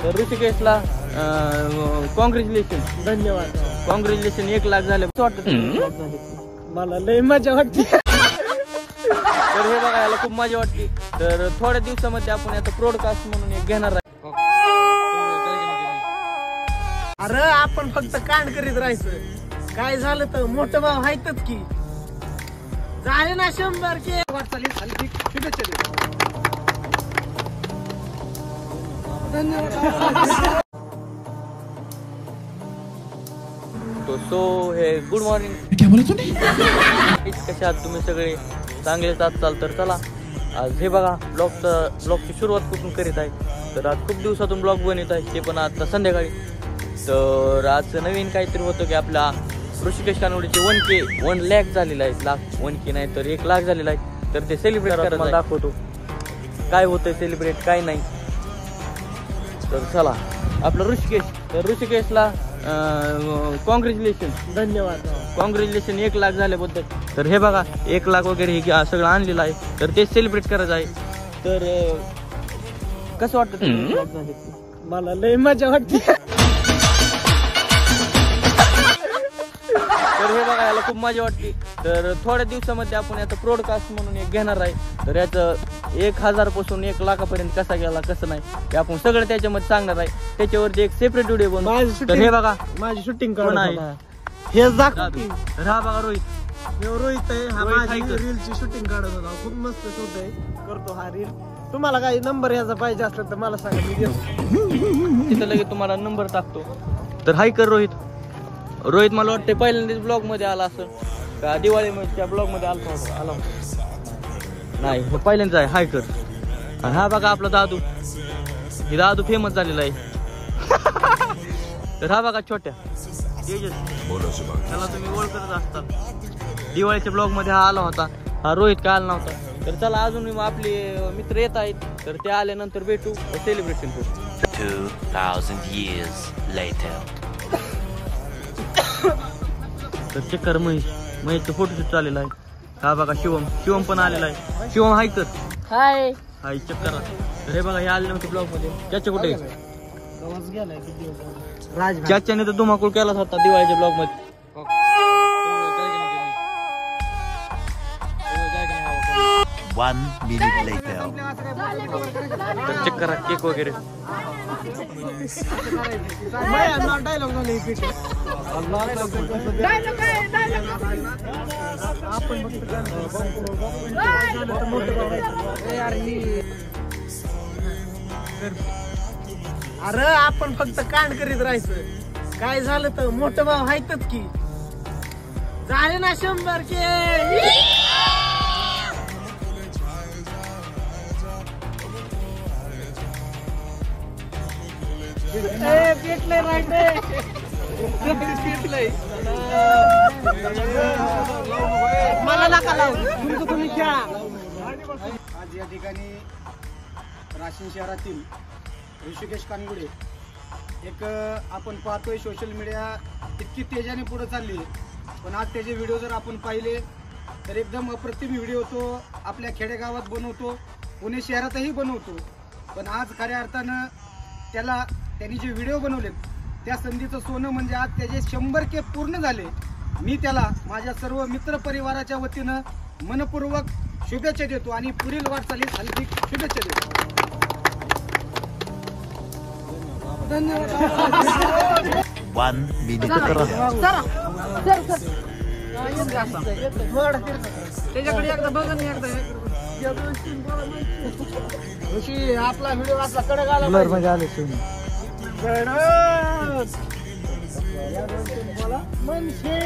तर ऋषिकेशला कॉंग्रॅच्युलेशन. धन्यवाद. कॉंग्रॅच्युलेशन. 1 लाख झाले. मला लय मजा वाटते. तर हे बघा, याला खूप मजा वाटते. तर थोड्या दिवसामध्ये आपण याचा ब्रॉडकास्ट म्हणून एक घेणार आहे. अरे आपण फक्त कांड करीत राहायचं. काय झालं तर मोठं भाव आहेतच की. झाले ना 100 के वाटचालीस हलकी शुभेच्छा देतो. धन्यवाद. सो हे गुड मॉर्निंग. कशा आहात तुम्ही सगळे? चांगलेच आहात तर चला आज हे बघा ब्लॉगची सुरुवात कुठून करीत आहे. तर आज खूप दिवसातून ब्लॉग बनवत आहे, ते पण आता संध्याकाळी. तर आज नवीन काहीतरी होतं की आपल्या ऋषिकेश कानवडीचे 1 लाख झालेला आहे. 1 के नाही तर 1 लाख झालेला आहे. तर ते सेलिब्रेट करायला दाखवतो काय होतंय, सेलिब्रेट काय नाही. तर चला आपलं ऋषिकेश. तर ऋषिकेशला कॉंग्रॅच्युलेशन. धन्यवाद. कॉंग्रॅच्युलेशन 1 लाख झाल्याबद्दल. तर हे बघा 1 लाख वगैरे हे सगळं आणलेलं आहे. तर ते सेलिब्रेट करायचं आहे. तर कसं वाटतं? मला लय मजा वाटते. तर हे बघा, याला खूप मजा वाटते. तर थोड्या दिवसामध्ये आपण याचा ब्रॉडकास्ट म्हणून एक घेणार आहे. तर याचं 1000 पासून 1 लाखापर्यंत कसा गेला कसं नाही ते आपण सगळं त्याच्यामध्ये सांगणार आहे. त्याच्यावरती एक सेपरेट व्हिडिओ बनवू. तर हे बघा माझी शूटिंग कोण आहे? हे दाखव. तर हा बघा रोहित. रोहित आहे. हा रोहित माझी आहे. रीलची शूटिंग काढत होता. खूप मस्त शूट आहे करतो हा रील. तुम्हाला काही नंबर याचा पाहिजे असला तर मला सांगा, मी देतो. तिथं लगेच तुम्हाला नंबर टाकतो. तर हाय कर रोहित. रोहित मला वाटतं पहिल्यांदाच ब्लॉग मध्ये आला असं का दिवाळीच्या ब्लॉग मध्ये आला नाही, हे पहिल्यांदा आहे. हाय कर. आणि हा बघा आपला दादू. हे दादू फेमस झालेला आहे. तर हा बघा छोट्या त्याला तुम्ही ओळखतच असतात. दिवाळीच्या ब्लॉग मध्ये हा आला होता. हा रोहित का आला नव्हता. तर चला अजून आपले मित्र येत आहेत. तर ते आल्यानंतर भेटू, सेलिब्रेशन करू. 2000 years later. तर चेक कर महेशचं फोटोशूट चाललेला आहे. हा बघा शिवम पण आलेला आहे. शिवम हाय कर. हाय. हाय चेक करा. तर हे बघा हे आले नव्हते ब्लॉग मध्ये. त्याच्या कुठे चाच्याने तर धुमाकूळ केलाच होता दिवाळीच्या ब्लॉग मध्ये. 1 minute later. तर चेक करा केक वगैरे. अरे आपण फक्त कांड करीत राहायचं. काय झालं तर मोठं भाव आहेतच की. झाले ना 100 के. पेटलंय मला नका लावू. तुम्ही खेळा. आज या ठिकाणी राशीन शहरातील ऋषिकेश कानगुडे एक आपण पाहतोय सोशल मीडिया इतकी तेजाने पुढे चालली. पण आज त्याचे व्हिडिओ जर आपण पाहिले तर एकदम अप्रतिम व्हिडिओ तो आपल्या खेडेगावात बनवतो, पुणे शहरातही बनवतो. पण आज खऱ्या अर्थानं त्यांनी जे व्हिडिओ बनवलेत त्या संधीचं सोनं म्हणजे आज त्याचे 100 के पूर्ण झाले. मी त्याला माझ्या सर्व मित्र परिवाराच्या वतीनं मनपूर्वक शुभेच्छा देतो आणि पुढील वाटचालीस हलकी शुभेच्छा देतो. धन्यवाद. 1 minute later. त्याच्याकडे एकदा बघा नाही एकदा ऋषी आपला व्हिडिओ असला कडक आला मनसे